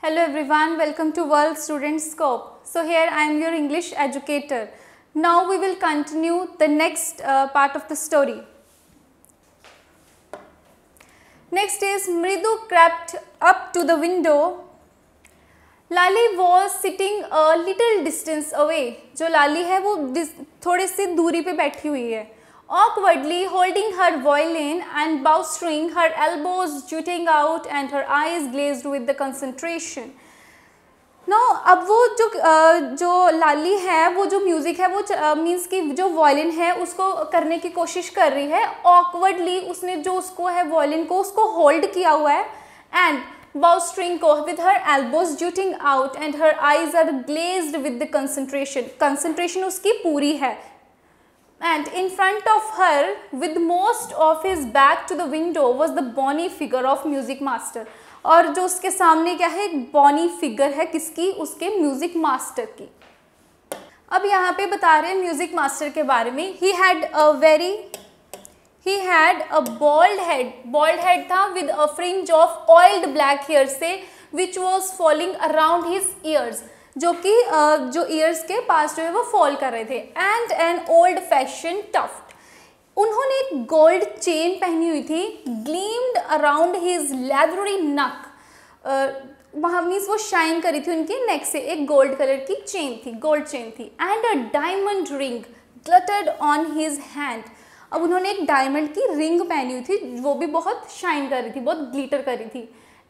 Hello everyone, welcome to World Student Scope. So here I am your English educator. Now we will continue the next part of the story. Next is Mridu crept up to the window. Lali was sitting a little distance away. जो लाली है वो थोड़े से दूरी पे बैठी हुई है. Awkwardly holding her violin and bowstring, her elbows jutting out and her eyes glazed with the concentration. Now अब वो जो लाली है वो जो म्यूज़िक है वो मीन्स कि जो वायलिन है उसको करने की कोशिश कर रही है. Awkwardly उसने जो उसको है वायलिन को उसको होल्ड किया हुआ है and bowstring को with her elbows jutting out and her eyes are glazed with the concentration. Concentration उसकी पूरी है. And in front of her, with most of his back to the window, was the bony figure of music master. और जो उसके सामने क्या है, एक bony figure है किसकी, उसके music master की. अब यहाँ पे बता रहे हैं music master के बारे में. He had a bald head. Bald head था with a fringe of oiled black hair से, which was falling around his ears. जो कि जो ईयर्स के पास जो है वो फॉल कर रहे थे. And an old fashion tuft. उन्होंने एक गोल्ड चेन पहनी हुई थी. ग्लीम्ड अराउंड हिज लेदरी नक. वहाँ मीन्स वो शाइन करी थी उनके नेक से. एक गोल्ड कलर की चेन थी, गोल्ड चेन थी. And a diamond ring glittered on his hand. अब उन्होंने एक डायमंड की रिंग पहनी हुई थी, वो भी बहुत शाइन कर रही थी, बहुत ग्लिटर कर रही थी.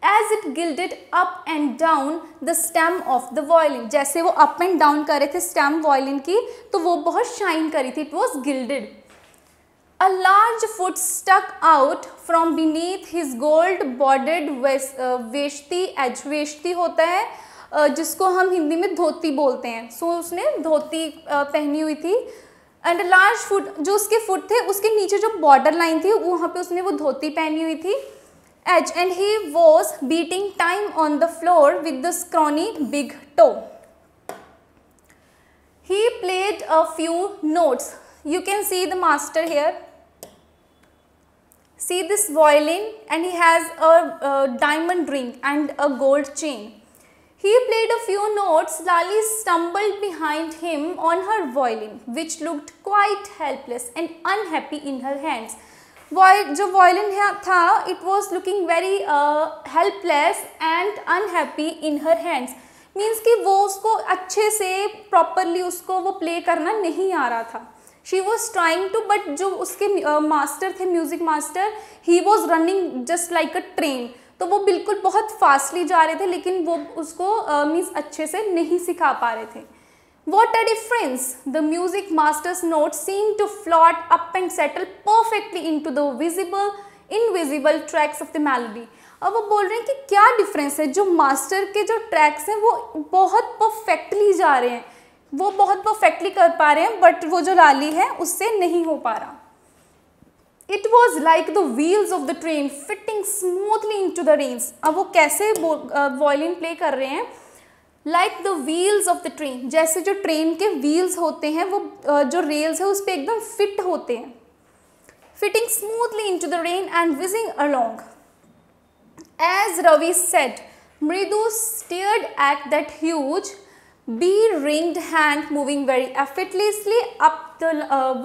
As it gilded up and down the stem of the violin. जैसे वो up and down कर रहे थे stem violin की, तो वो बहुत शाइन करी थी. It was gilded. A large foot stuck out from beneath his gold bordered वेश्ती edge. वेश्ती होता है जिसको हम हिंदी में धोती बोलते हैं. So उसने धोती पहनी हुई थी. And a large foot, जो उसके foot थे उसके नीचे जो border line थी वहाँ पे उसने वो धोती पहनी हुई थी. Edge, and he was beating time on the floor with the scrawny big toe. He played a few notes. You can see the master here. See this violin, and he has a diamond ring and a gold chain. He played a few notes. Lali stumbled behind him on her violin, which looked quite helpless and unhappy in her hands. जो violin था it was looking very helpless and unhappy in her hands. Means कि वो उसको अच्छे से properly उसको वो play करना नहीं आ रहा था. She was trying to, but जो उसके मास्टर थे, music master, he was running just like a train. तो वो बिल्कुल बहुत फास्टली जा रहे थे, लेकिन वो उसको मीन्स अच्छे से नहीं सिखा पा रहे थे. What a difference! The music master's notes seemed to float up and settle perfectly into the invisible tracks of the melody. अब वो बोल रहे हैं कि क्या डिफरेंस है, जो मास्टर के जो ट्रैक्स हैं वो बहुत परफेक्टली जा रहे हैं, वो बहुत परफेक्टली कर पा रहे हैं, बट वो जो लाली है उससे नहीं हो पा रहा. It was like the wheels of the train fitting smoothly into the reins. अब वो कैसे वायलिन प्ले कर रहे हैं, like the wheels of the train. जैसे जो ट्रेन के व्हील्स होते हैं वो जो रेल्स है उस पर एकदम फिट होते हैं. Fitting smoothly in to the rain and whizzing along. As Ravi said, Mridu stared at that huge bee-ringed hand moving very effortlessly up the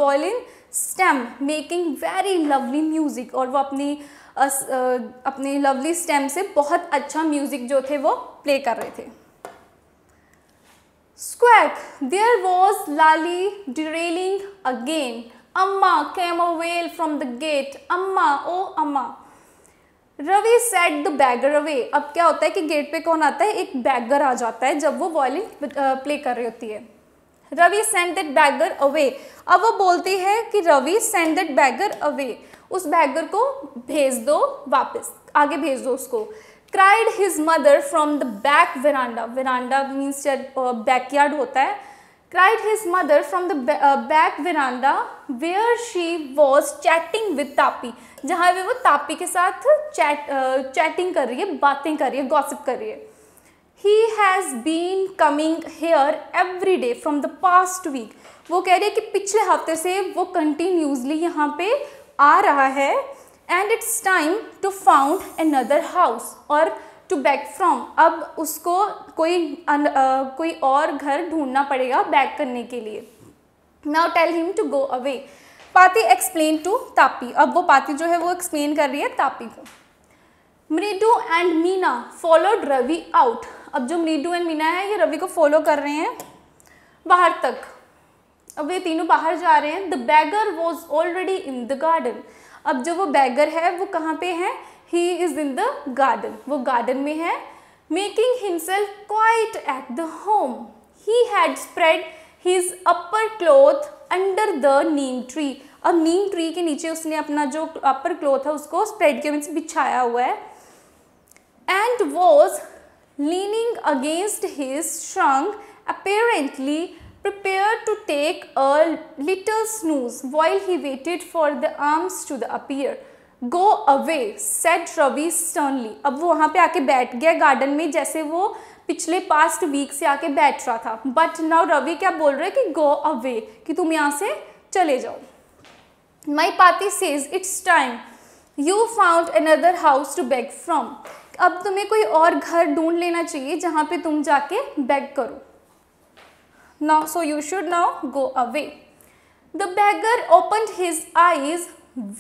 violin stem, making very lovely music. और वो अपनी लवली स्टेम से बहुत अच्छा music जो थे वो play कर रहे थे. Squawk! There was Lali derailing again. Amma came a wail from the gate. Amma, oh Amma. Ravi set the beggar away. अब क्या होता है कि गेट पे कौन आता है, एक बैगर आ जाता है जब वो वायलिन प्ले कर रही होती है. Ravi sent that beggar away. अब वो बोलती है कि Ravi send that beggar away. उस बैगर को भेज दो वापस, आगे भेज दो उसको. Cried his mother from the back veranda. Veranda means backyard होता है. Cried his mother from the back veranda where she was chatting with Tapi. जहाँ पे वो तापी के साथ चैटिंग कर रही है, बातें कर रही है, गॉसिप कर रही है. He has been coming here every day from the past week. वो कह रही है कि पिछले हफ्ते से वो कंटिन्यूसली यहाँ पे आ रहा है. And it's time to found another house. और टू बैक फ्रॉम, अब उसको कोई और घर ढूंढना पड़ेगा बैक करने के लिए. Now tell him to go away. Pati explain to Tapi. अब वो पाती जो है वो एक्सप्लेन कर रही है तापी को. Mridu and Meena followed Ravi out. अब जो मृदु एंड मीना है ये रवि को फॉलो कर रहे हैं बाहर तक. अब ये तीनों बाहर जा रहे हैं. The beggar was already in the garden. अब जो वो बैगर है वो कहाँ पे है? He is in the garden, वो गार्डन में है. Making himself quite at the home. He had spread his upper cloth under the neem tree. अब नीम ट्री के नीचे उसने अपना जो अपर क्लॉथ है उसको स्प्रेड के मीन्स बिछाया हुआ है. And was leaning against his trunk apparently prepared to take a little snooze while he waited for the arms to appear. Go away, said Ravi sternly. अब वो वहाँ पे आके बैठ गया गार्डन में जैसे वो पिछले पास्ट वीक से आके बैठ रहा था. बट नाउ रवि क्या बोल रहे हैं कि go away, कि तुम यहाँ से चले जाओ. My Pati says it's time. You found another house to beg from. अब तुम्हें कोई और घर ढूंढ लेना चाहिए जहाँ पे तुम जाके बेग करो. Now, so you should now go away. The beggar opened his eyes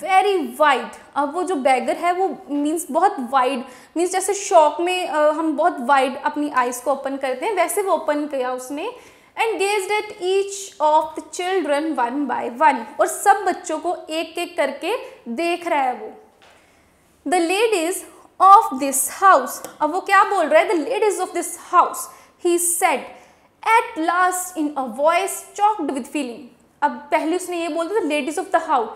very wide. अब वो जो beggar है वो means बहुत wide, means जैसे शॉक में हम बहुत wide अपनी eyes को open करते हैं वैसे वो open किया उसने. And gazed at each of the children one by one. और सब बच्चों को एक एक करके देख रहा है वो. The ladies of this house. अब वो क्या बोल रहा है? The ladies of this house. He said. At last in a voice choked with feeling. अब पहले उसने ये बोल दिया लेडीज ऑफ द हाउस.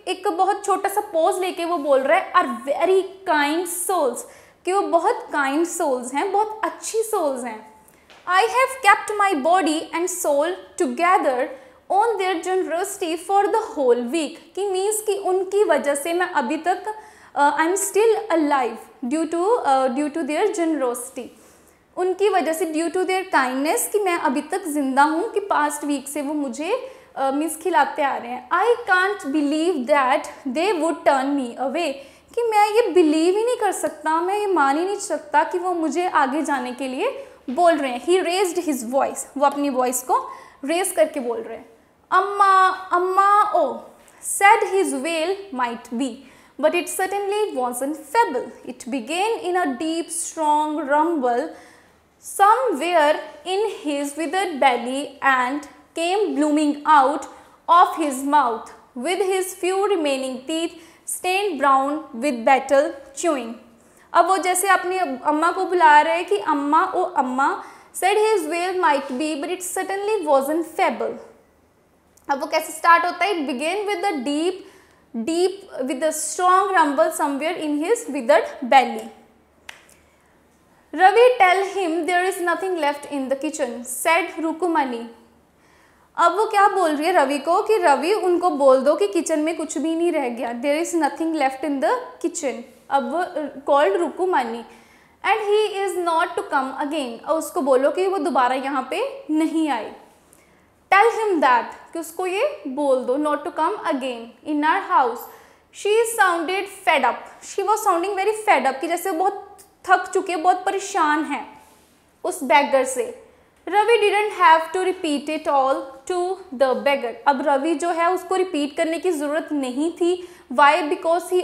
एक बहुत छोटा सा पोज लेके वो बोल रहा है आर वेरी काइंड सोल्स, कि वो बहुत काइंड सोल्स हैं, बहुत अच्छी सोल्स हैं. I have kept my body and soul together on their generosity for the whole week. कि मीन्स कि उनकी वजह से मैं अभी तक I am still alive due to their generosity. उनकी वजह से ड्यू टू देयर काइंडनेस कि मैं अभी तक जिंदा हूँ, कि पास्ट वीक से वो मुझे मीन्स खिलाते आ रहे हैं. I can't believe that they would turn me away. कि मैं ये बिलीव ही नहीं कर सकता, मैं ये मान ही नहीं सकता कि वो मुझे आगे जाने के लिए बोल रहे हैं. ही रेज्ड हिज वॉइस. वो अपनी वॉइस को रेज करके बोल रहे हैं. अम्मा अम्मा ओ said his wail might be, but it certainly wasn't feeble. It began in a deep, strong rumble somewhere in his withered belly and came blooming out of his mouth with his few remaining teeth stained brown with battle chewing. अब वो जैसे अपनी अम्मा को बुला रहे हैं कि अम्मा ओ अम्मा. said his wail might be but it certainly wasn't feeble. अब वो कैसे स्टार्ट होता है? It began with a deep with a strong rumble somewhere in his withered belly. Ravi, tell him there is nothing left in the kitchen, said Rukumani. अब वो क्या बोल रही है रवि को कि रवि उनको बोल दो कि किचन में कुछ भी नहीं रह गया. There is nothing left in the kitchen. अब वो called Rukumani and he is not to come again. अब उसको बोलो कि वो दोबारा यहाँ पे नहीं आए. Tell him that, कि उसको ये बोल दो not to come again in our house. She sounded fed up. She was sounding very fed up, कि जैसे बहुत थक चुके, बहुत परेशान हैं उस बैगर से. Ravi didn't have to repeat it all to the beggar. अब रवि जो है उसको रिपीट करने की ज़रूरत नहीं थी. Why? Because he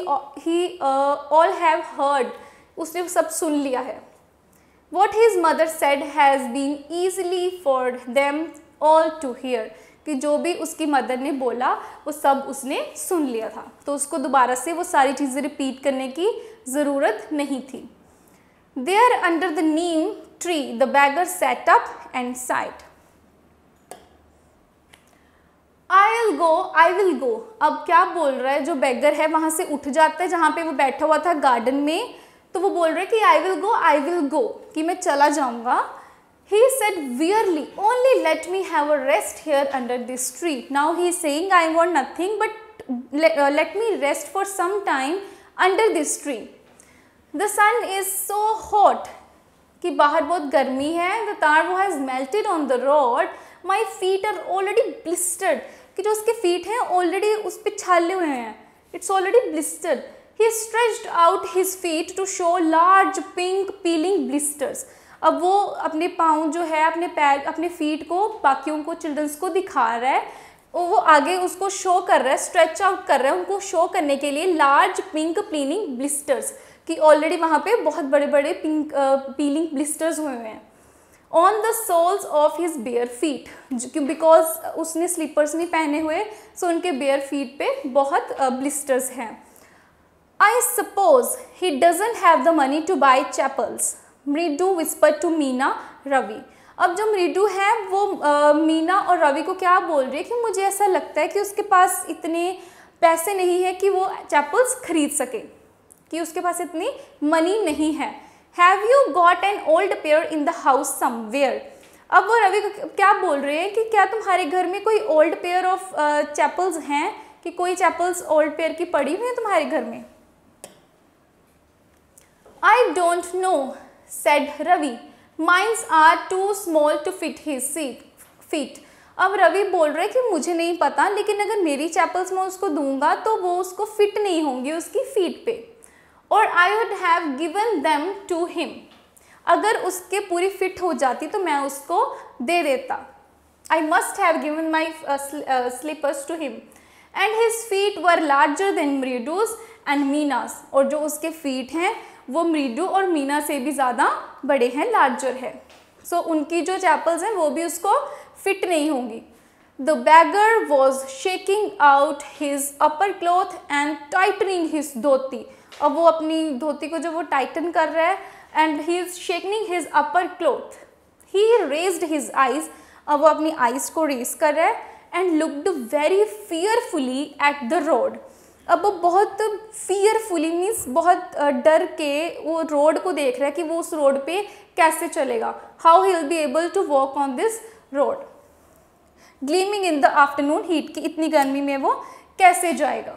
all have heard. उसने सब सुन लिया है. What his mother said has been easily for them all to hear. कि जो भी उसकी मदर ने बोला वो सब उसने सुन लिया था, तो उसको दोबारा से वो सारी चीज़ें रिपीट करने की ज़रूरत नहीं थी. There under the neem tree, the beggar sat up and sighed. I'll go, I will go. अब क्या बोल रहा है? जो beggar है वहाँ से उठ जाता है जहाँ पे वो बैठा हुआ था गार्डन में, तो वो बोल रहा है कि I will go, I will go, कि मैं चला जाऊँगा. He said wearily, only let me have a rest here under this tree. Now he is saying I want nothing but let me rest for some time under this tree. The sun is so hot, कि बाहर बहुत गर्मी है. The tarvo has melted on the road. My feet are already blistered. कि जो उसके feet हैं already उस पे छाले हुए हैं. It's already blistered. He stretched out his feet to show large pink peeling blisters. अब वो अपने पाँव जो है, अपने पैर, अपने फीट को बाकियों को, चिल्ड्रंस को दिखा रहा है, वो आगे उसको शो कर रहा है, स्ट्रेच आउट कर रहा है उनको शो करने के लिए लार्ज पिंक पीलिंग ब्लिस्टर्स, कि ऑलरेडी वहाँ पे बहुत बड़े बड़े पिंक पीलिंग ब्लिस्टर्स हुए हैं on the soles of his bare feet, because उसने स्लीपर्स नहीं पहने हुए, सो उनके बेयर फीट पे बहुत ब्लिस्टर्स हैं. I suppose he doesn't have the money two by chapels, मृदु विस्पर टू मीना रवि. अब जो मृदु है वो मीना और रवि को क्या बोल रही है कि मुझे ऐसा लगता है कि उसके पास इतने पैसे नहीं है कि वो चैपल्स खरीद सके, कि उसके पास इतनी मनी नहीं है. Have you got an old pair in the house somewhere. अब वो रवि को क्या बोल रहे हैं कि क्या तुम्हारे घर में कोई ओल्ड पेयर ऑफ चैपल्स हैं, कि कोई चैपल्स ओल्ड पेयर की पड़ी हुई है तुम्हारे घर में. I don't know said Ravi, mine's are too small to fit his feet. अब रवि बोल रहे हैं कि मुझे नहीं पता, लेकिन अगर मेरी चैपल्स मैं उसको दूंगा तो वो उसको फिट नहीं होंगी उसकी फीट पे. और I would have given them to him, अगर उसके पूरी फिट हो जाती तो मैं उसको दे देता. I must have given my slippers to him and his feet were larger than Mridu's and Meena's. और जो उसके फीट हैं वो मृदु और मीना से भी ज़्यादा बड़े हैं, लार्जर है. सो उनकी जो चैपल्स हैं वो भी उसको फिट नहीं होंगी. The beggar was shaking out his upper cloth and tightening his dhoti. अब वो अपनी धोती को जो वो टाइटन कर रहा है, and he is shaking his upper cloth. He raised his eyes, अब वो अपनी आइज को रेज कर रहा है, and looked very fearfully at the road. अब वो बहुत फियरफुली मीन्स बहुत डर के वो रोड को देख रहा है कि वो उस रोड पे कैसे चलेगा, how he will be able to walk on this road. Gleaming in the afternoon heat, की इतनी गर्मी में वो कैसे जाएगा.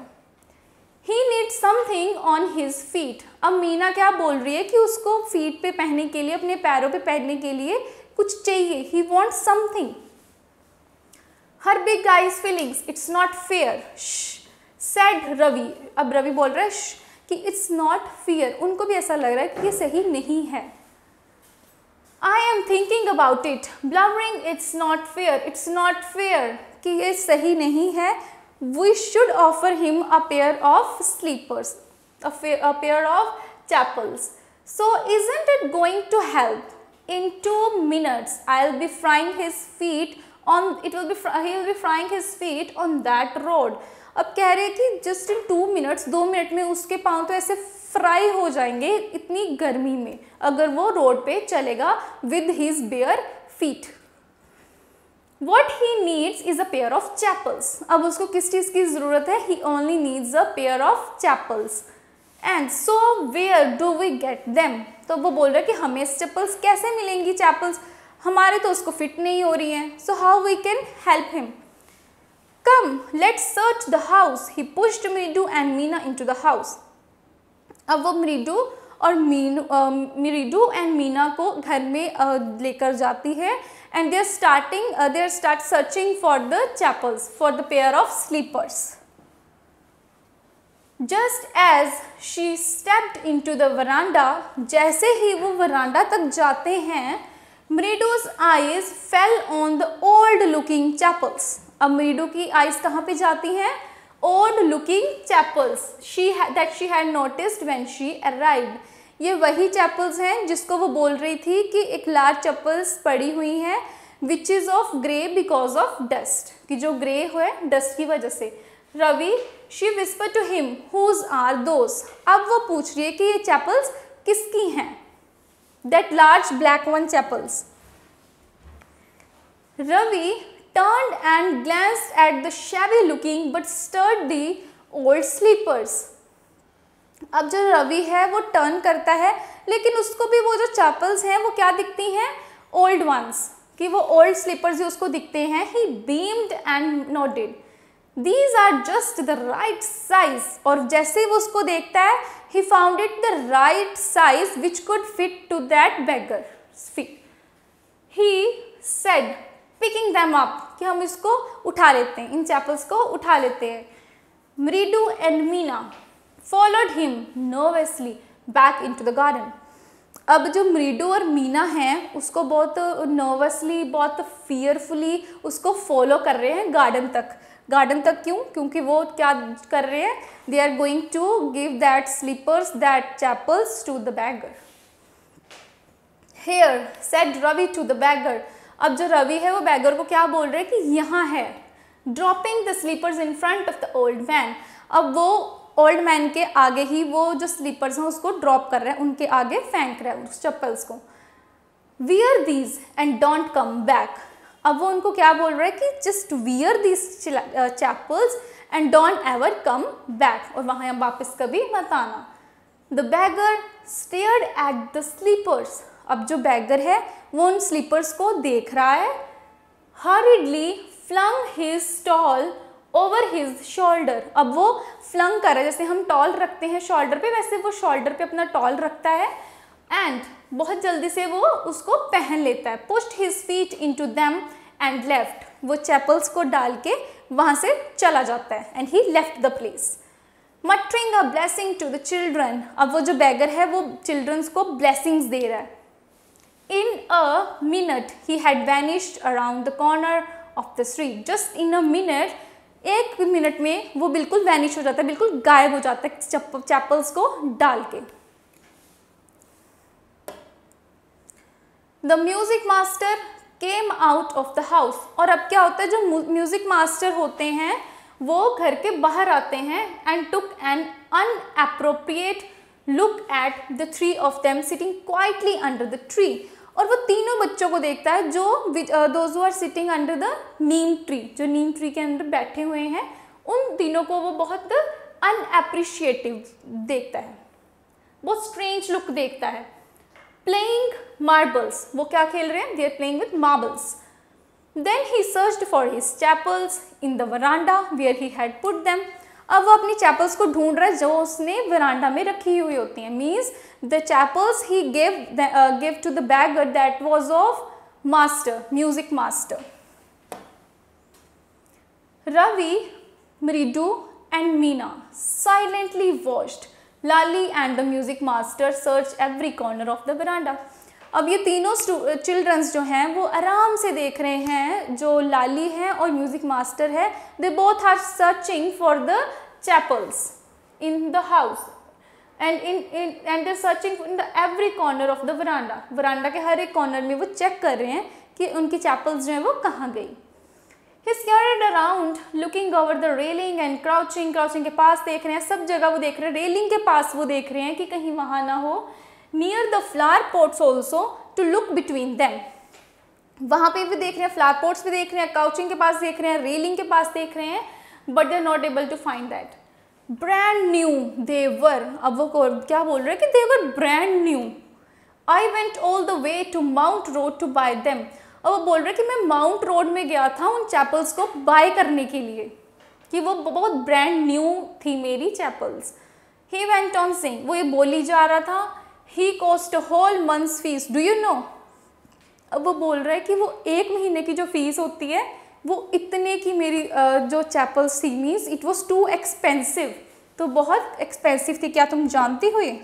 He need something on his feet. अब मीना क्या बोल रही है कि उसको फीट पे पहनने के लिए, अपने पैरों पे पहनने के लिए कुछ चाहिए. He wants something. Her big eyes feelings, it's not fair said Ravi. अब रवि बोल रहा है कि इट्स नॉट फेयर, उनको भी ऐसा लग रहा है कि ये सही नहीं है. I am thinking about it blubbering, it's not fair, it's not fair, कि ये सही नहीं है. We should offer him a pair of slippers, a pair of chappals. So isn't it going to help. In 2 minutes I'll be frying his feet on, he will be frying his feet on that road. अब कह रहे हैं कि just in 2 minutes, 2 minute में उसके पाँव तो ऐसे फ्राई हो जाएंगे इतनी गर्मी में, अगर वो रोड पे चलेगा with his bare feet. What he needs is a pair of chappals. अब उसको किस चीज़ की ज़रूरत है. He only needs a pair of chappals. And so where do we get them. तो वो बोल रहा है कि हमें चैपल्स कैसे मिलेंगी, चैपल्स हमारे तो उसको फिट नहीं हो रही हैं. So how we can help him. Come let's search the house. He pushed Mridu and Meena into the house. अब वो मृदु और मृदु एंड मीना को घर में लेकर जाती है, and they start searching for the chappals, for the pair of slippers. Just as she stepped into the veranda, जैसे ही वो वरांडा तक जाते हैं, मृदु's eyes fell on the old looking chapels. अब मृदु की आइज कहाँ पे जाती हैं. old looking chapels that she had noticed when she arrived. ये वही चैपल्स हैं जिसको वो बोल रही थी कि एक लार्ज चैपल्स पड़ी हुई हैं, which is of grey because of dust, कि जो ग्रे है डस्ट की वजह से. Ravi, she whispered to him, whose are those? अब वो पूछ रही है कि ये चैपल्स किसकी हैं. That large black one chapels. Ravi turned and glanced at the shabby looking but sturdy old sleepers. अब जो रवि है वो टर्न करता है, लेकिन उसको भी वो जो चैपल्स हैं वो क्या दिखती हैं, ओल्ड वंस, कि वो ओल्ड स्लीपर्स ही उसको दिखते हैं. He beamed and nodded. These are just the right size. और जैसे ही वो उसको देखता है, he found it the right size which could fit to that beggar's feet. He said, picking them up, कि हम इसको उठा लेते हैं, इन चैपल्स को उठा लेते हैं. मृदु and Meena followed him nervously back into the garden. अब जो मृदु और मीना हैं उसको बहुत नर्वसली, बहुत फियरफुली उसको फॉलो कर रहे हैं गार्डन तक. गार्डन तक क्यों? क्योंकि वो क्या कर रहे हैं? They are going to give that slippers, that chappals to the beggar. Here said Ravi to the beggar. अब जो रवि है वो बैगर को क्या बोल रहे हैं कि यहाँ है. Dropping the slippers in front of the old man. अब वो ओल्ड मैन के आगे ही वो जो स्लीपर्स हैं उसको ड्रॉप कर रहे हैं, उनके आगे फेंक रहे हैं उस चप्पल्स को. Wear these and don't come back. अब वो उनको क्या बोल रहे हैं कि just wear these chappals and don't ever come back, और वहाँ वापस कभी मत आना. The beggar stared at the slippers. अब जो बैगर है वो उन स्लीपर्स को देख रहा है. Hurriedly flung his towel over his shoulder. अब वो फ्लंग कर रहा है, जैसे हम टॉल रखते हैं शोल्डर पे, वैसे वो शोल्डर पे अपना टॉल रखता है एंड बहुत जल्दी से वो उसको पहन लेता है. Pushed his feet into them and left. वो चैपल्स को डाल के वहाँ से चला जाता है and he left the place. Muttering a blessing to the children. अब वो जो बैगर है वो चिल्ड्रंस को ब्लेसिंग्स दे रहा है. In a minute he had vanished around the corner of the street. Just in a minute, एक मिनट में वो बिल्कुल वैनिश हो जाता है, बिल्कुल गायब हो जाता है चैपल्स को डाल के. The music master came out of the house. और अब क्या होता है, जो म्यूजिक मास्टर होते हैं वो घर के बाहर आते हैं and took an unappropriate look at the three of them sitting quietly under the tree. और वो तीनों बच्चों को देखता है जो those who are sitting under the neem tree, जो नीम ट्री के अंदर बैठे हुए हैं, उन तीनों को वो बहुत अनएप्रिशिएटिव देखता है, बहुत स्ट्रेंज लुक देखता है. Playing marbles. वो क्या खेल रहे हैं? They are playing with marbles. Then he searched for his chappals in the verandah where he had put them. अब वो अपनी चैपल्स को ढूंढ रहा है जो उसने वरांडा में रखी हुई होती हैं. Means the chappals he give to the beggar that was of master, music master. Ravi, Mridu and Meena silently watched Lali and the music master search every corner of the veranda. अब ये तीनों चिल्ड्रंस जो हैं वो आराम से देख रहे हैं, जो लाली है और म्यूजिक मास्टर है, they both are searching for the chappals in the house and they searching in the every corner of the veranda. Veranda के हर एक कॉर्नर में वो चेक कर रहे हैं कि उनकी चैपल्स जो है वो कहाँ गई. He scurried around, looking over the railing and crouching के पास देख रहे हैं, सब जगह वो देख रहे हैं, रेलिंग के पास वो देख रहे हैं कि कहीं वहाँ ना हो. Near the flower pots also to look between them. वहाँ पे भी देख रहे हैं, फ्लावर पोट्स भी देख रहे हैं, काउचिंग के पास देख रहे हैं, रेलिंग के पास देख रहे हैं, but they are not able to find that. Brand new they were. अब वो क्या बोल रहे हैं कि they were brand new. I went all the way to Mount Road to buy them. अब वो बोल रहे कि मैं माउंट रोड में गया था उन चैपल्स को बाय करने के लिए, कि वो बहुत ब्रांड न्यू थी मेरी chapels. He went on saying, वो ये बोली जा रहा था, He cost a whole month's fees. Do you know? अब वो बोल रहा है कि वो एक महीने की जो फीस होती है वो इतने की मेरी जो चैपल्स थी, means it was too expensive, तो बहुत एक्सपेंसिव थी, क्या तुम जानती हो ये?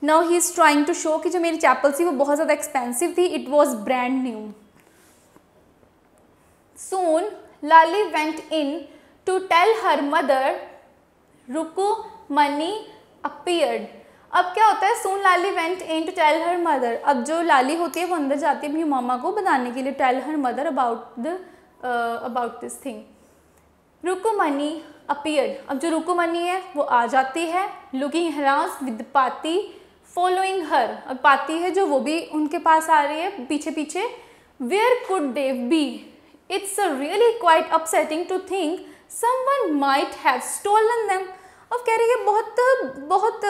Now he is trying to show कि जो मेरी चैपल्स थी वो बहुत ज़्यादा एक्सपेंसिव थी, it was brand new. Soon Lali went in to tell her mother Rukumani appeared. अब क्या होता है, soon Lali went in to tell her mother. अब जो लाली होती है वो अंदर जाती है अपनी मामा को बताने के लिए, tell her mother about this thing. Rukumani appeared. अब जो रुकुमनी है वो आ जाती है, looking harassed with Pati following her. अब पाती है जो वो भी उनके पास आ रही है पीछे पीछे. Where could they be? It's really quite upsetting to think someone might have stolen them. अब कह रही है बहुत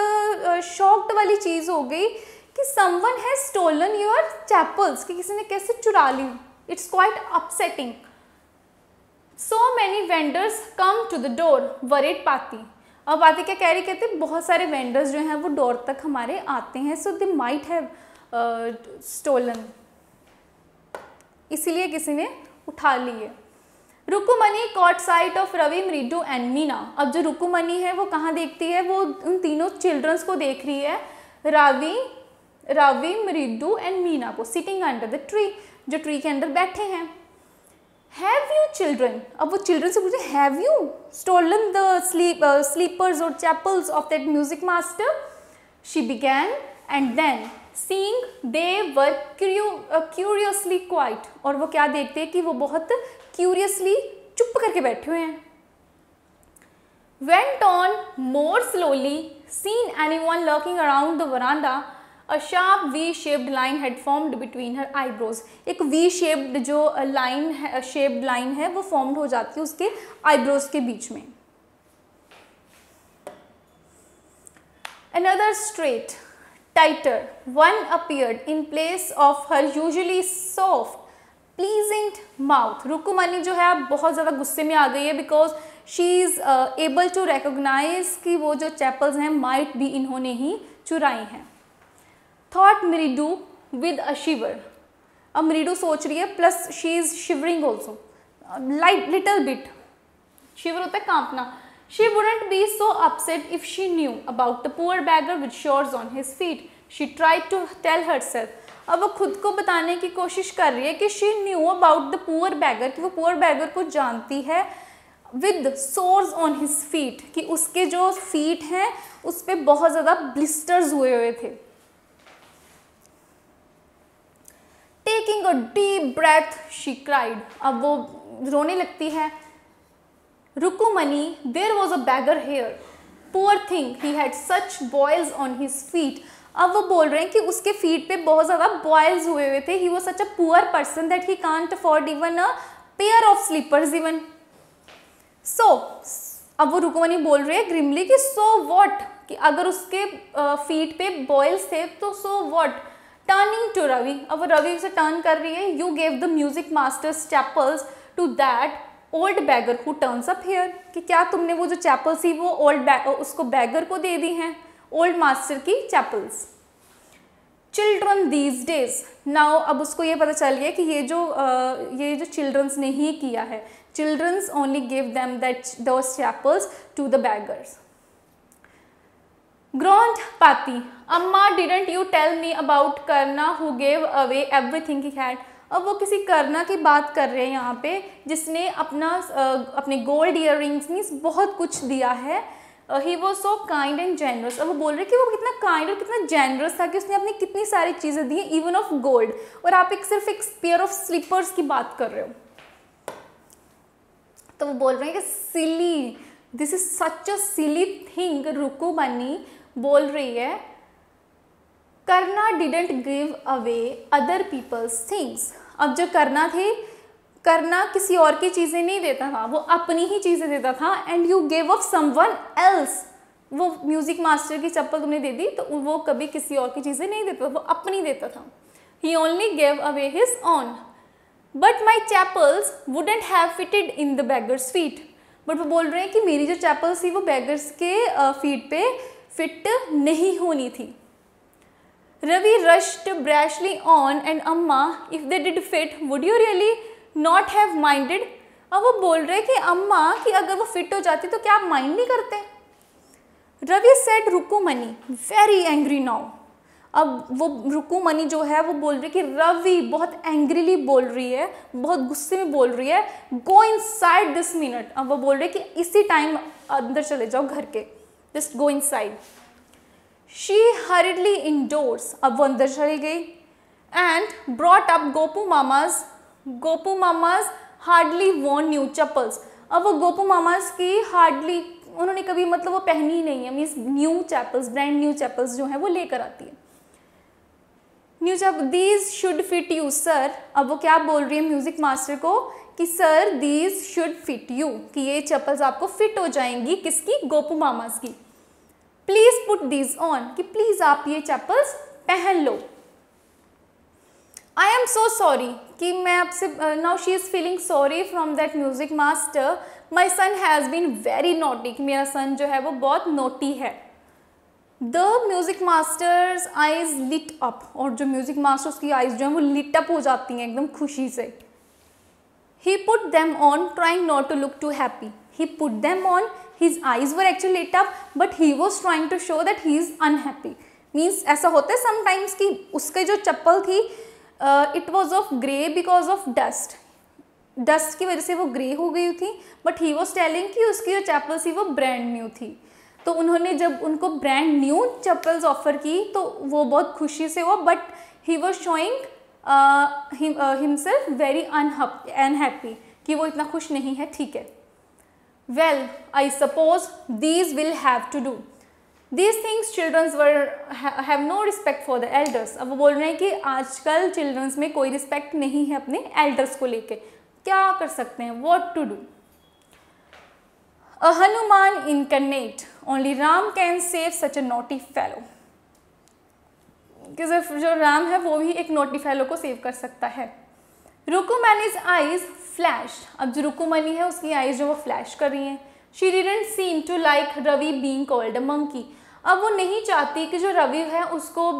शॉक्ड वाली चीज़ हो गई कि someone has stolen your chapels, कि किसी ने कैसे चुरा ली. It's quite upsetting. So many vendors come to the door, worried Pati. अब पाती क्या कह रही, कहते बहुत सारे वेंडर्स जो हैं वो डोर तक हमारे आते हैं, so they might have stolen. इसीलिए किसी ने उठा ली है. रुकुमनी रुकुमनी cot site of Ravi, Mridu and Meena. अब जो रुकुमनी है वो कहाँ देखती है, वो उन तीनों चिल्ड्रंस को देख रही है, रवि, मृदु एंड मीना को, सिटिंग अंडर द ट्री, जो ट्री के अंदर बैठे हैं। हैव यू चिल्ड्रन, अब वो चिल्ड्रन से पूछे have you stolen the slippers और chappals of that music master. She began and then seeing they were curiously quiet, और वो क्या देखते हैं कि वो बहुत क्यूरियसली चुप करके बैठे हुए हैं। Went on more slowly, seen anyone lurking around the veranda, a sharp V-shaped line had formed between her eyebrows. एक V-shaped जो line है, shaped line है, वो formed हो जाती है उसके eyebrows के बीच में। Another straight, tighter one appeared in place of her usually soft, pleasant mouth. रुकुमनी जो है अब बहुत ज़्यादा गुस्से में आ गई है because she is able to recognise कि वो जो चैपल्स हैं माइट भी इन्होंने ही चुराई हैं। थॉट मृदु विद अ शिवर, अब मृदु सोच रही है plus she is shivering also, light little bit, shiver होता है कांपना। She wouldn't be so upset if she knew about the poor beggar with shores on his feet. She tried to tell herself. अब वो खुद को बताने की कोशिश कर रही है कि she knew about the poor beggar, कि वो poor beggar को जानती है, with sores on his feet, कि उसके जो feet हैं उस पर बहुत ज़्यादा blisters हुए थे। Taking a deep breath, she cried. अब वो रोने लगती है। Rukumani, there was a beggar here. Poor thing, he had such boils on his feet. अब वो बोल रहे हैं कि उसके feet पे बहुत ज़्यादा boils हुए थे. He was such a poor person that he can't afford even a pair of slippers even. So, अब वो रुकुमनी बोल रही है grimly कि so what, कि अगर उसके feet पे boils थे तो so what. Turning to Ravi, अब वो रवि से turn कर रही है. You gave the music master's chapels to that old beggar who turns up here, कि क्या तुमने वो जो चैपल्स थी वो उसको बैगर को दे दी हैं, ओल्ड मास्टर की chapels. Children these days, now अब उसको ये पता चल गया कि ये जो चिल्ड्रंस ने ही किया है, childrens only give them that those chappals to the beggars. Grand पाती, अम्मा didn't you tell me about Karna who gave away everything he had. अब वो किसी करना की बात कर रहे हैं यहाँ पे जिसने अपने गोल्ड इयररिंग्स मीन्स बहुत कुछ दिया है। He was so kind and generous, अब वो बोल रहे कि वो कितना काइंड और कितना जेनरस था कि उसने अपनी कितनी सारी चीज़ें दी इवन ऑफ गोल्ड, और आप सिर्फ एक पेयर ऑफ स्लीपर्स की बात कर रहे हो। तो वो बोल रहे हैं कि silly, this is such a silly thing. Rukmini बोल रही है Karna didn't give away other people's things. अब जो करना थे, करना किसी और की चीज़ें नहीं देता था, वो अपनी ही चीज़ें देता था। And you give of someone else, वो म्यूजिक मास्टर की चप्पल तुमने दे दी तो वो कभी किसी और की चीज़ें नहीं देता, वो अपनी देता था। He only give away his own, but my chappals wouldn't have fitted in the beggar's feet. But वो बोल रहे हैं कि मेरी जो चैपल्स थी वो बेगर्स के फीट पे फिट नहीं होनी थी। Ravi rushed brashly on and Amma, if they did fit, would you really not have minded? अब वो बोल रहे कि अम्मा कि अगर वो फिट हो जाती तो क्या आप माइंड नहीं करते। Ravi said रुकुमनी very angry now. अब वो रुकुमनी जो है वो बोल रही कि रवि बहुत एंग्रीली बोल रही है, बहुत गुस्से में बोल रही है। Go inside this minute. अब वो बोल रहे कि इसी टाइम अंदर चले जाओ घर के, just go inside. She hurriedly indoors, अब वो अंदर चली गई and brought up Gopu Mama's hardly worn new chappals. अब वो गोपू मामा's की hardly, उन्होंने कभी मतलब वो पहनी ही नहीं है, means new chappals, brand new chappals जो है वो लेकर आती है। New chappal, these should fit you sir. अब वो क्या बोल रही है म्यूजिक मास्टर को कि sir these should fit you, कि ये चैपल्स आपको फिट हो जाएंगी, किसकी, गोपू मामा's की। प्लीज पुट दीज ऑन, कि प्लीज आप ये चैपल्स पहन लो। आई एम सो सॉरी, कि मैं आपसे, now she is feeling sorry from that music master. My son has been very naughty, कि मेरा सन जो है वो बहुत नोटी है। The music master's eyes lit up, और जो म्यूजिक मास्टर्स की आईज जो है वो लिट अप हो जाती हैं एकदम खुशी से। He put them on, trying not to look too happy. He put them on. His eyes were actually lit up, but he was trying to show that he is unhappy. Means ऐसा होता है sometimes कि उसके जो चप्पल थी it was of grey because of dust. Dust की वजह से वो ग्रे हो गई थी, बट ही वॉज टेलिंग कि उसकी जो चप्पल्स थी वो ब्रांड न्यू थी. तो उन्होंने जब उनको ब्रांड न्यू चप्पल्स ऑफर की तो वो बहुत खुशी से हुआ, but he was showing himself very unhappy कि वो इतना खुश नहीं है. ठीक है. Well I suppose these will have to do these things. Childrens have no respect for the elders. अब वो बोल रहे हैं कि आजकल चिल्ड्रंस में कोई रिस्पेक्ट नहीं है अपने एल्डर्स को लेके. क्या कर सकते हैं? What to do? A Hanuman incarnate, only Ram can save such a naughty fellow. कि सिर्फ जो राम है वो ही एक नोटी फेलो को सेव कर सकता है. रुकुमनी's eyes flashed. अब जो रुकुमनी है उसकी आईज जो वो फ्लैश कर रही हैं. She didn't seem to like Ravi being called a monkey. अब वो नहीं चाहती कि जो रवि है उसको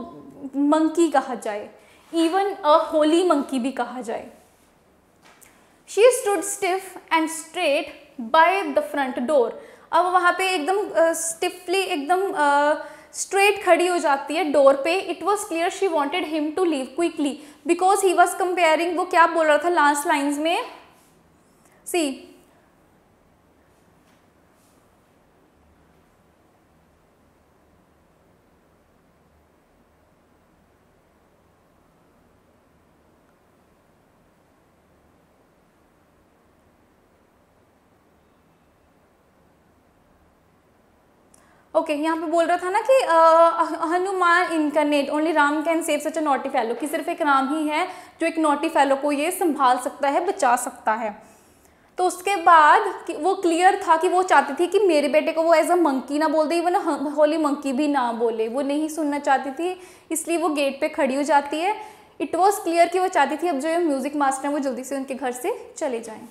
मंकी कहा जाए, इवन अ होली मंकी भी कहा जाए. She stood stiff and straight by the front door. अब वहाँ पे एकदम स्टिफली एकदम स्ट्रेट खड़ी हो जाती है डोर पे. It was clear she wanted him to leave quickly because he was comparing. वो क्या बोल रहा था लास्ट लाइन्स में? सी, ओके यहाँ पे बोल रहा था ना कि Hanuman incarnate, only Ram can save such a naughty fellow. कि सिर्फ एक राम ही है जो एक नॉटी फेलो को ये संभाल सकता है, बचा सकता है. तो उसके बाद वो क्लियर था कि वो चाहती थी कि मेरे बेटे को वो एज अ मंकी ना बोल दे, इवन होली मंकी भी ना बोले. वो नहीं सुनना चाहती थी, इसलिए वो गेट पे खड़ी हो जाती है. इट वॉज क्लियर कि वो चाहती थी अब जो म्यूजिक मास्टर है वो जल्दी से उनके घर से चले जाएं.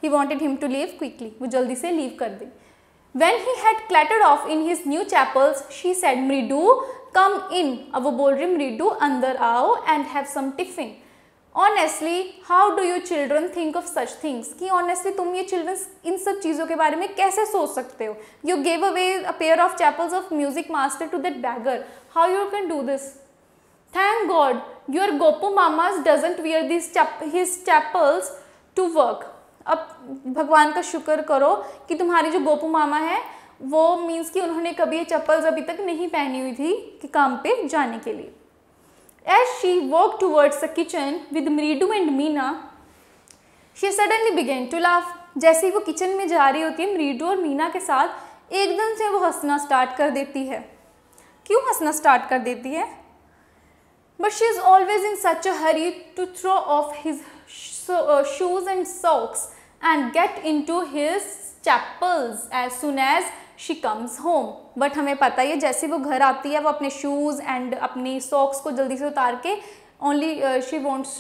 He wanted him to leave quickly. वो जल्दी से लीव कर दे. When he had clattered off in his new chapels, she said, "Mridu, come in." अब वो बोल रही मृदु अंदर आओ and have some tiffin. Honestly, how do you children think of such things? कि honestly तुम ये children इन सब चीज़ों के बारे में कैसे सोच सकते हो? You gave away a pair of chapels of music master to that beggar. How you can do this? Thank God, your Gopu mamas doesn't wear his chapels to work. अब भगवान का शुक्र करो कि तुम्हारी जो गोपू मामा है वो मीन्स कि उन्होंने कभी ये चप्पल्स अभी तक नहीं पहनी हुई थी कि काम पे जाने के लिए. As she walked towards the kitchen with Mridu and Meena, she suddenly began to laugh. जैसे ही वो किचन में जा रही होती है मृदु और मीना के साथ, एकदम से वो हंसना स्टार्ट कर देती है. क्यों हंसना स्टार्ट कर देती है? But she is always in such a hurry to throw off his shoes and socks and get into his chapels as soon as she comes home. But हमें पता है जैसे वो घर आती है वो अपने शूज़ एंड अपनी सॉक्स को जल्दी से उतार के only he wants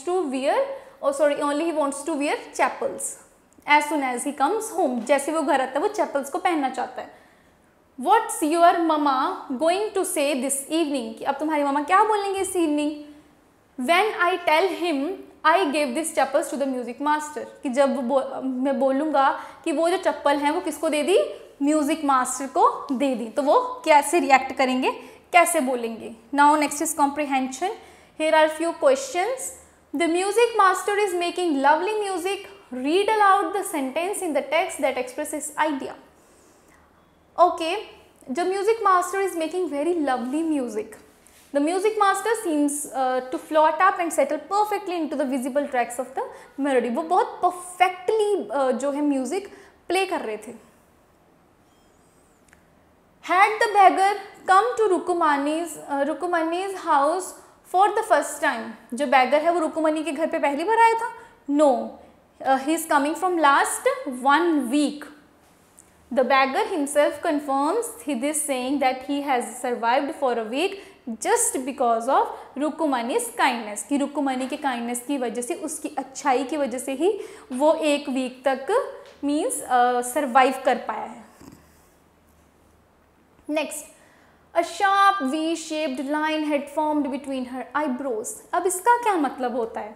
to wear chapels as soon as he comes home. जैसे वो घर आता है वो चैपल्स को पहनना चाहता है. What's your mama going to say this evening? कि अब तुम्हारी मामा क्या बोलेंगे इस evening? When I tell him I gave this chapels to the music master. कि जब मैं बोलूँगा कि वो जो चप्पल हैं वो किसको दे दी? म्यूज़िक मास्टर को दे दी. तो वो कैसे रिएक्ट करेंगे, कैसे बोलेंगे? Now next is comprehension. Here are few questions. The music master is making lovely music. Read aloud the sentence in the text that expresses idea. Okay, the music master is making very lovely music. The music master seems to float up and settle perfectly into the visible tracks of the melody. वो बहुत perfectly जो है music play कर रहे थे. Had the beggar come to Rukumani's house for the first time? जो beggar है वो रुकुमनी के घर पे पहली बार आया था? No, he is coming from last 1 week. The beggar himself confirms this saying that he has survived for a week just because of रुकुमनी's kindness. कि रुकुमनी के kindness की वजह से, उसकी अच्छाई की वजह से ही वो 1 वीक तक मीन्स सर्वाइव कर पाया है. Next, a sharp V-shaped line had formed between her eyebrows. अब इसका क्या मतलब होता है?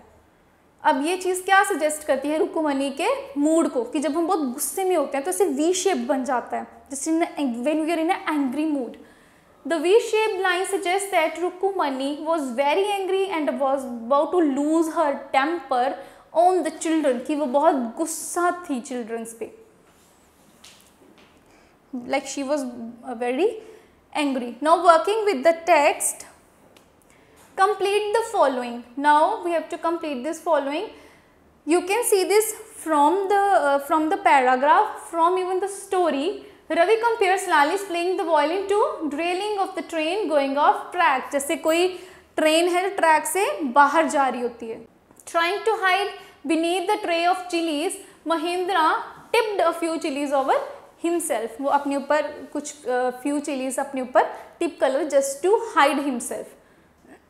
अब ये चीज़ क्या सजेस्ट करती है रुकुमनी के मूड को, कि जब हम बहुत गुस्से में होते हैं तो ऐसे वी शेप बन जाता है, जैसे when we are in a angry mood. The V-shaped line suggests that Rukumani was very angry and was about to lose her temper on the children, कि वो बहुत गुस्सा थी childrens पे, like she was very angry. Now working with the text, complete the following. Now we have to complete this following. You can see this from the paragraph, from even the story. Ravi compares Lali's playing the violin to derailing of the train going off track. जैसे कोई train है track से बाहर जा रही होती है. Trying to hide beneath the tray of chilies, Mahendra tipped a few chilies over himself. वो अपने ऊपर कुछ few chilies अपने ऊपर टिप कर लो just to hide himself.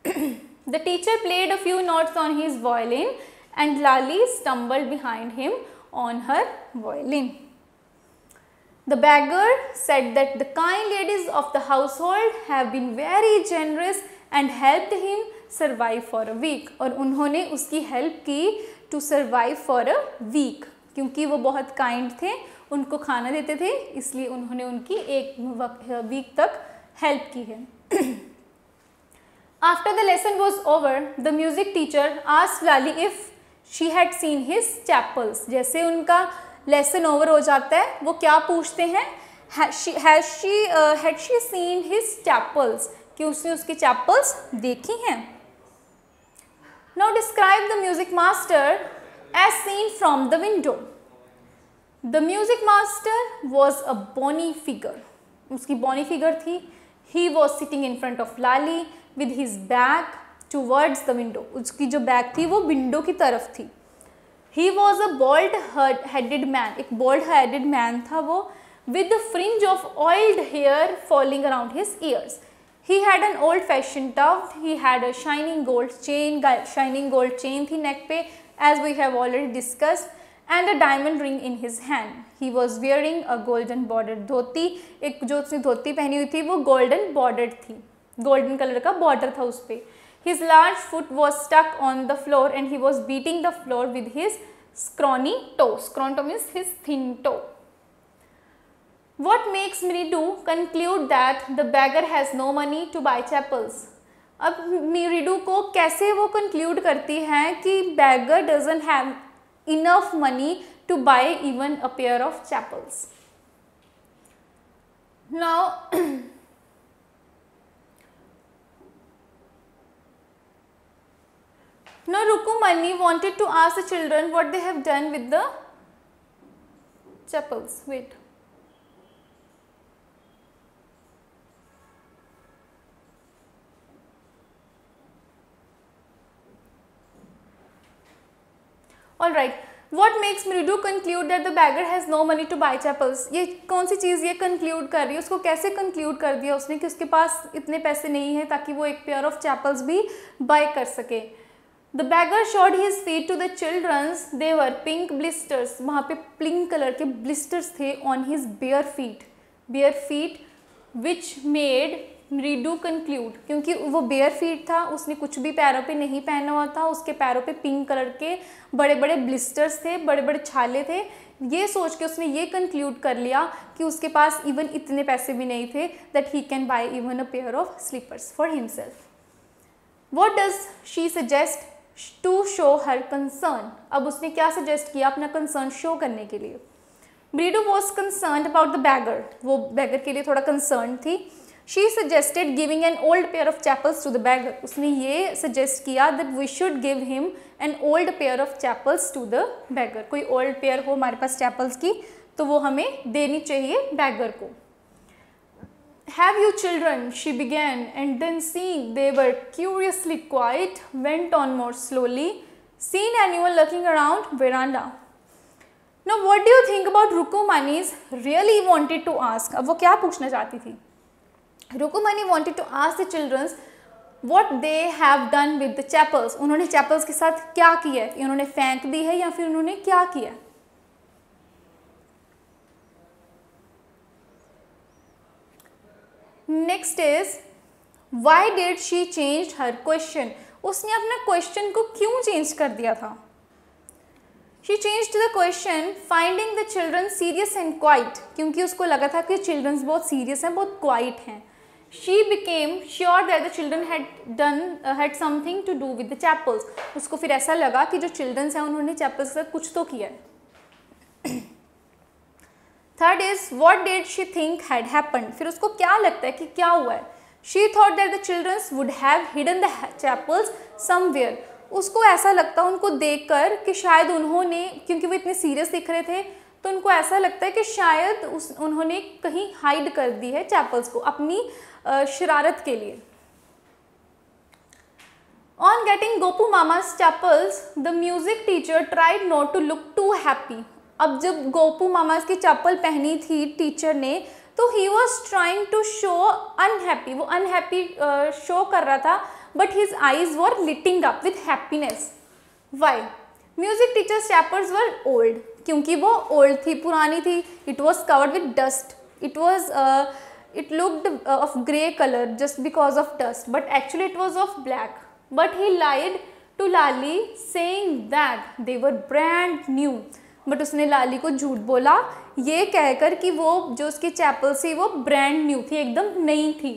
The teacher played a few notes on his violin and Lali stumbled behind him on her violin. The beggar said that the kind ladies of the household have been very generous and helped him survive for a week. और उन्होंने उसकी help की to survive for a week, क्योंकि वो बहुत kind थे, उनको खाना देते थे, इसलिए उन्होंने उनकी एक वीक तक हेल्प की है. After the lesson was over, the music teacher asked Lali if she had seen his chapels. जैसे उनका लेसन ओवर हो जाता है, वो क्या पूछते हैं, had she seen his chapels, कि उसने उसकी चैपल्स देखी हैं. Now describe the music master as seen from the window. The music master was a bony figure. उसकी bony figure थी. He was sitting in front of Lali with his back towards the window. उसकी जो back थी वो window की तरफ थी. He was a bald-headed man. एक bald-headed man था वो, with a fringe of oiled hair falling around his ears. He had an old-fashioned tuft. He had a shining gold chain. Shining gold chain थी neck पे, as we have already discussed, and a diamond ring in his hand. He was wearing a golden bordered धोती. एक जो उसने धोती पहनी हुई थी वो golden bordered थी, golden color का border था उस पे. His large foot was stuck on the floor and he was beating the floor with his scrawny toe. Scrawny toe means his thin toe. What makes Mridu conclude that the beggar has no money to buy chapels? अब मृदु को कैसे वो conclude करती है कि beggar doesn't have enough money to buy even a pair of chapels. Now Now Rukumani wanted to ask the children what they have done with the chapels. Wait. Alright. What makes Mridu conclude that the beggar has no money to buy chapels? ये कौन सी चीज़ ये conclude कर रही है, उसको कैसे conclude कर दिया उसने कि उसके पास इतने पैसे नहीं हैं ताकि वो एक pair of chapels भी buy कर सके. The beggar showed his feet to the children. They were pink blisters. वहाँ पे pink color के blisters थे on his bare feet, which made Mridu conclude, क्योंकि वो bare feet था, उसने कुछ भी पैरों पे नहीं पहना हुआ था, उसके पैरों पे pink color के बड़े बड़े blisters थे, बड़े बड़े छाले थे. ये सोच के उसने ये conclude कर लिया कि उसके पास even इतने पैसे भी नहीं थे that he can buy even a pair of slippers for himself. What does she suggest to show her concern? अब उसने क्या suggest किया अपना concern show करने के लिए? Mridu was concerned about the beggar. वो beggar के लिए थोड़ा concerned थी. She suggested giving an old pair of chapels to the beggar. उसने ये suggest किया that we should give him an old pair of chapels to the beggar. कोई old pair हो हमारे पास chapels की तो वो हमें देनी चाहिए beggar को. Have you children? She began, and then seeing they were curiously quiet, went on more slowly. Seen anyone looking around veranda? Now, what do you think about Rukumani's really wanted to ask? अब वो क्या पूछना चाहती थी? Rukumani wanted to ask the children what they have done with the chapels. उन्होंने chapels के साथ क्या किया है? उन्होंने फेंक दी है या फिर उन्होंने क्या किया? Next is, why did she change her question? उसने अपना question को क्यों change कर दिया था? She changed the question, finding the children serious and quiet, क्योंकि उसको लगा था कि चिल्ड्रंस बहुत सीरियस हैं, बहुत क्वाइट हैं. She became sure that the children had something to do with the chapels. उसको फिर ऐसा लगा कि जो चिल्ड्रंस हैं उन्होंने चैपल्स के साथ कुछ तो किया है. Third is, what did she think had happened? फिर उसको क्या लगता है कि क्या हुआ है. She thought that the children would have hidden the chapels somewhere. उसको ऐसा लगता है उनको देखकर कि शायद उन्होंने, क्योंकि वो इतने सीरियस दिख रहे थे, तो उनको ऐसा लगता है कि शायद उन्होंने कहीं हाइड कर दी है चैपल्स को अपनी शरारत के लिए. On getting Gopu Mama's chapels, the music teacher tried not to look too happy. अब जब गोपू मामा की चप्पल पहनी थी टीचर ने, तो he was trying to show unhappy, वो अनहैप्पी शो कर रहा था, but his eyes were lighting up with happiness. Why? Music teacher's chappals were old, क्योंकि वो ओल्ड थी, पुरानी थी. It was covered with dust. It looked of grey colour just because of dust, but actually it was of black. But he lied to Lali saying that they were brand new. But उसने लाली को झूठ बोला ये कहकर कि वो जो उसकी चैपल्स थी वो ब्रांड न्यू थी, एकदम नई थी.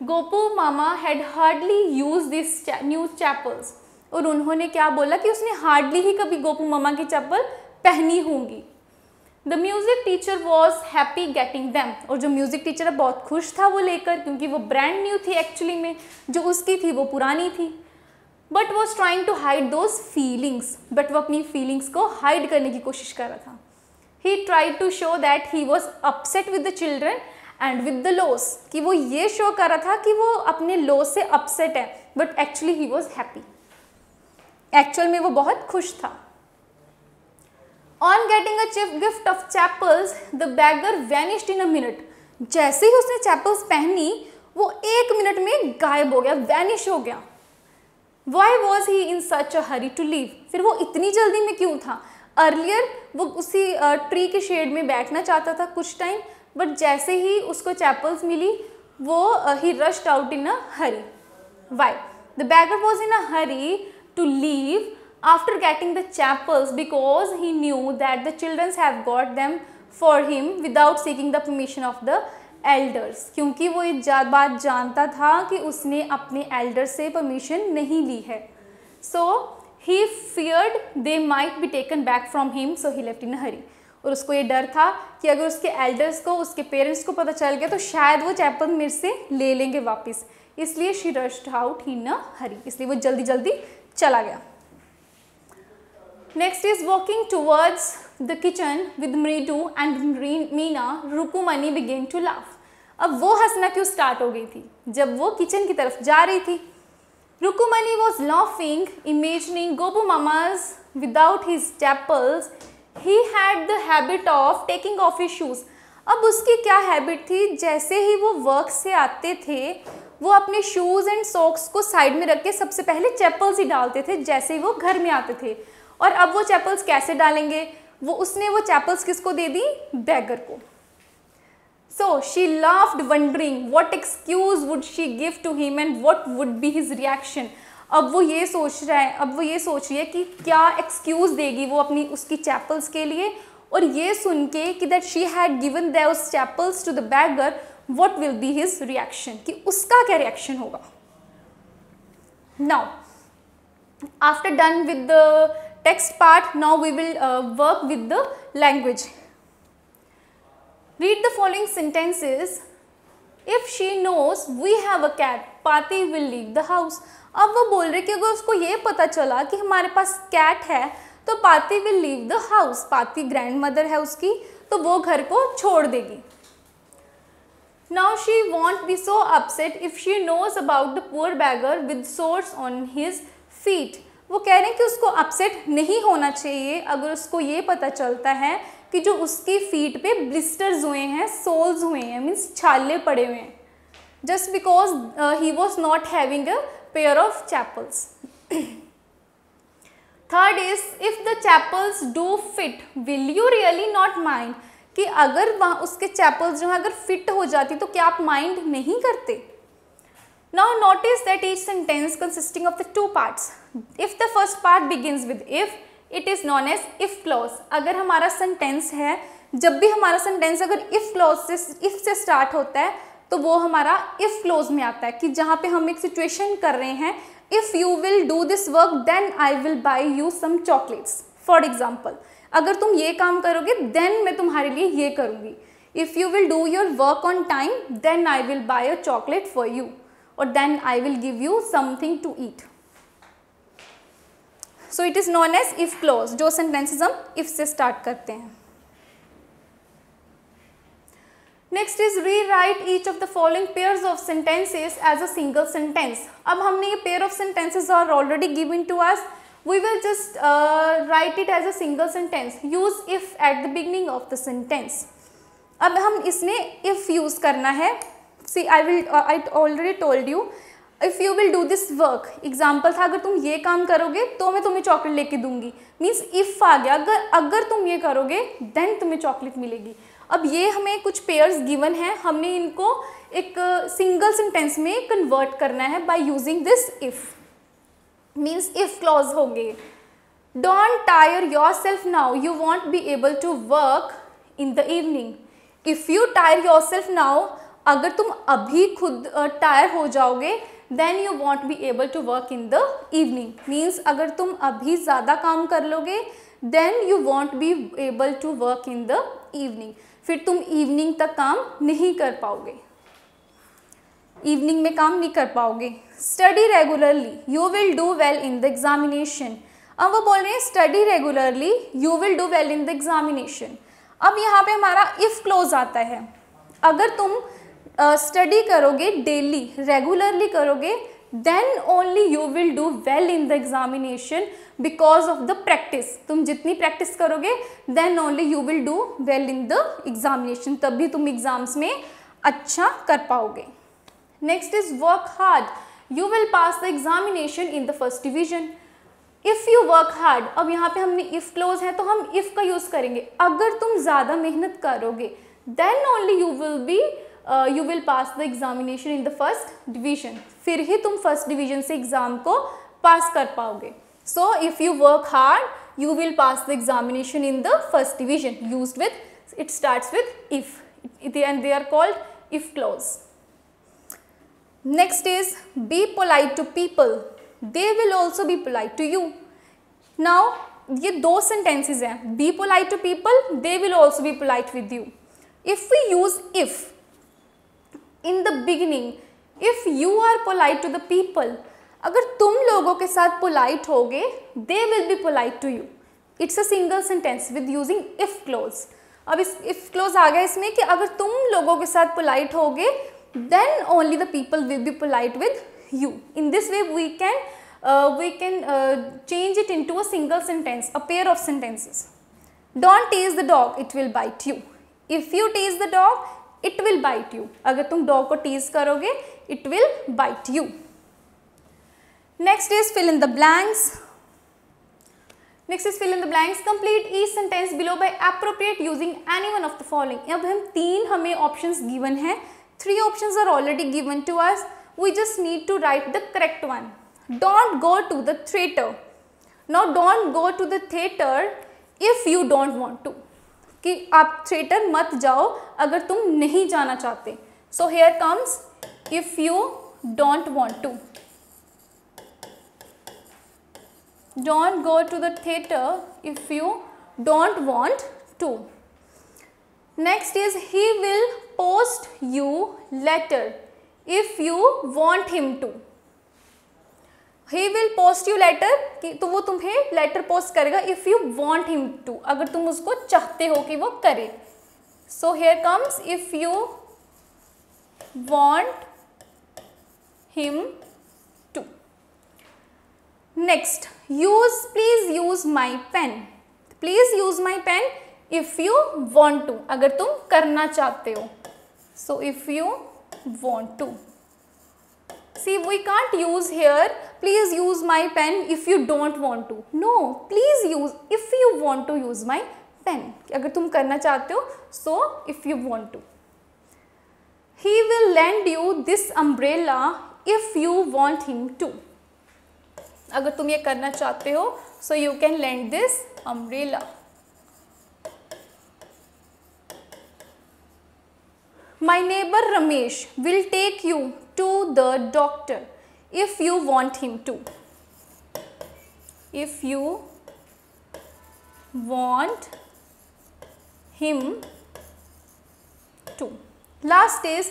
Gopu Mama had hardly use this new chappals. और उन्होंने क्या बोला कि उसने हार्डली ही कभी गोपू मामा की चप्पल पहनी होंगी. The music teacher was happy getting them. और जो म्यूजिक टीचर है बहुत खुश था वो लेकर, क्योंकि वो ब्रांड न्यू थी एक्चुअली में, जो उसकी थी वो पुरानी थी. But was trying to hide those feelings. बट वो अपनी फीलिंग्स को हाइड करने की कोशिश कर रहा था. He tried to show that he was upset with the children and with the loss, कि वो ये शो कर रहा था कि वो अपने लॉस से अपसेट है, but actually he was happy. Actual में वो बहुत खुश था. On getting a gift of chapels the bagger vanished in a minute. जैसे ही उसने चैपल्स पहनी वो 1 मिनट में गायब हो गया, वैनिश हो गया. Why was he in such a hurry to leave? फिर वो इतनी जल्दी में क्यों था? अर्लियर वो उसी ट्री के शेड में बैठना चाहता था कुछ टाइम, बट जैसे ही उसको चैपल्स मिली वो he rushed out in a hurry. Why? The beggar was in a hurry to leave after getting the chapels because he knew that the children have got them for him without seeking the permission of the elders. क्योंकि वो ये बात जानता था कि उसने अपने elders से परमिशन नहीं ली है. So he feared they might be taken back from him, so he left in a hurry. और उसको ये डर था कि अगर उसके एल्डर्स को, उसके पेरेंट्स को पता चल गया तो शायद वो चैपल मेरे से ले लेंगे वापस. इसलिए she rushed out in a हरी, इसलिए वो जल्दी जल्दी चला गया. Next is walking towards the kitchen with Mridu and Meena, Rukumani began to laugh. अब वो हंसना क्यों स्टार्ट हो गई थी जब वो किचन की तरफ जा रही थी. Rukumani was laughing, imagining Gopu Mama's without his chapels. He had the habit of taking off his shoes. अब उसकी क्या हैबिट थी, जैसे ही वो वर्क से आते थे वो अपने शूज़ एंड सॉक्स को साइड में रख के सबसे पहले चैपल्स ही डालते थे जैसे ही वो घर में आते थे. और अब वो चैपल्स कैसे डालेंगे, उसने वो चैपल्स किसको दे दी, बैगर को. So she laughed wondering what excuse would she give to him and what would be his reaction. अब वो ये सोच रही है कि क्या एक्सक्यूज देगी वो अपनी उसकी चैपल्स के लिए, और ये सुन के कि that she had given those chappals to the beggar, what will be his reaction, कि उसका क्या रिएक्शन होगा. Now after done with the text part, now we will work with the language. Read the following sentences. If she knows we have a cat, Pati will leave the house. अब वो बोल रहे कि अगर उसको ये पता चला कि हमारे पास कैट है तो पाती will leave the house. पाती ग्रैंड मदर है उसकी, तो वो घर को छोड़ देगी. Now she won't be so upset if she knows about the poor beggar with sores on his feet. वो कह रहे हैं कि उसको अपसेट नहीं होना चाहिए अगर उसको ये पता चलता है कि जो उसकी फीट पे ब्लिस्टर्स हुए हैं, सोल्स हुए हैं, मीन्स छाले पड़े हुए हैं, just because he was not having a pair of chapels. Third is if the chapels do fit will you really not mind, कि अगर वहाँ उसके चैपल्स जो है अगर फिट हो जाती तो क्या आप माइंड नहीं करते. Now notice that each sentence consisting of the two parts. If the first part begins with if it is known as if clause. अगर हमारा सेंटेंस है, जब भी हमारा सेंटेंस अगर इफ़ क्लॉज से इफ़ से स्टार्ट होता है तो वो हमारा इफ़ क्लॉज में आता है, कि जहाँ पे हम एक सिचुएशन कर रहे हैं, if you will do this work then I will buy you some chocolates. For example, अगर तुम ये काम करोगे देन मैं तुम्हारे लिए ये करूँगी। If you will do your work on time then I will buy a chocolate for you, और then I will give you something to eat. So it is known as if clause, जो sentences हम if से start करते हैं। Next is rewrite each of the following pairs of sentences as a single sentence. अब हमने ये pair of sentences are already given to us, we will just write it as a single sentence. Use if at the beginning of the sentence. अब हम इसमें if use करना है। See I already told you, if you will do this work, example था, अगर तुम ये काम करोगे तो मैं तुम्हें चॉकलेट लेके दूंगी, मीन्स इफ़ आ गया, अगर तुम ये करोगे देन तुम्हें चॉकलेट मिलेगी। अब ये हमें कुछ पेयर्स गिवन हैं, हमने इनको एक सिंगल सेंटेंस में कन्वर्ट करना है by using this if, means if clause हो गए। Don't tire yourself now, you won't be able to work in the evening. If you tire yourself now, अगर तुम अभी खुद टायर हो जाओगे, then you won't be able to work in the evening, means अगर तुम अभी ज़्यादा काम कर लोगे then you won't be able to work in the evening, फिर तुम इवनिंग तक काम नहीं कर पाओगे, इवनिंग में काम नहीं कर पाओगे। Study regularly, you will do well in the examination. अब वो बोल रहे हैं study regularly, you will do well in the examination. अब यहाँ पे हमारा इफ़ क्लोज आता है। अगर तुम स्टडी करोगे डेली, रेगुलरली करोगे, then only you will do well in the examination because of the practice. तुम जितनी प्रैक्टिस करोगे then only you will do well in the examination, तभी तुम एग्जाम्स में अच्छा कर पाओगे। Next is work hard, you will pass the examination in the first division. If you work hard, अब यहाँ पे हमने इफ़ क्लोज है तो हम इफ़ का यूज़ करेंगे। अगर तुम ज़्यादा मेहनत करोगे then only you will pass the examination in the first division, फिर ही तुम फर्स्ट डिवीजन से एग्ज़ाम को पास कर पाओगे। So if you work hard you will pass the examination in the first division, used with, it starts with if and they are called if clause. Next is be polite to people, they will also be polite to you. Now ये दो sentences हैं, be polite to people, they will also be polite with you. If we use if in the beginning, if you are polite to the people, अगर तुम लोगों के साथ polite होगे they will be polite to you. It's a single sentence with using if clause. अब इस if clause आ गया इसमें कि अगर तुम लोगों के साथ polite होगे then only the people will be polite with you. In this way we can change it into a single sentence, a pair of sentences. Don't tease the dog, it will bite you. If you tease the dog, it will bite you. अगर तुम dog को tease करोगे it will bite you. Next is fill in the blanks. Next is fill in the blanks, complete each sentence below by appropriate using any one of the following. अब हम हमें options given हैं, 3 options are already given to us, we just need to write the correct one. Don't go to the theatre, now don't go to the theatre if you don't want to, कि आप theatre मत जाओ अगर तुम नहीं जाना चाहते। So here comes if you don't want to, don't go to the theatre if you don't want to. Next is he will post you letter if you want him to. He will post you letter, कि तो वो तुम्हें letter post करेगा if you want him to, अगर तुम उसको चाहते हो कि वो करे। So here comes if you want him to. Next use, please use my pen, please use my pen if you want to, अगर तुम करना चाहते हो। So if you want to. See, we can't use here, please use my pen if you don't want to. No, please use if you want to use my pen. अगर तुम करना चाहते हो, so if you want to. He will lend you this umbrella if you want him to. अगर तुम ये करना चाहते हो, so you can lend this umbrella. My neighbor Ramesh will take you to the doctor if you want him to. If you want him to. Last is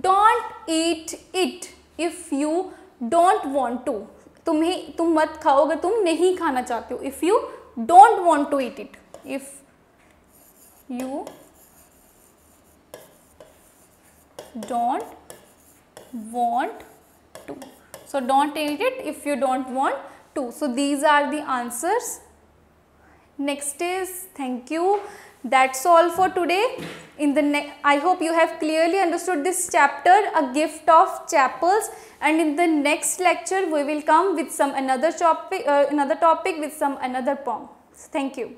don't eat it if you don't want to. तुम मत खाओ अगर तुम नहीं खाना चाहते हो. If you don't want to eat it. If you don't want to. So don't eat it if you don't want to. So these are the answers. Next is, thank you. That's all for today. I hope you have clearly understood this chapter, A Gift of Chapels, and in the next lecture we will come with some another topic with some another poem. Thank you.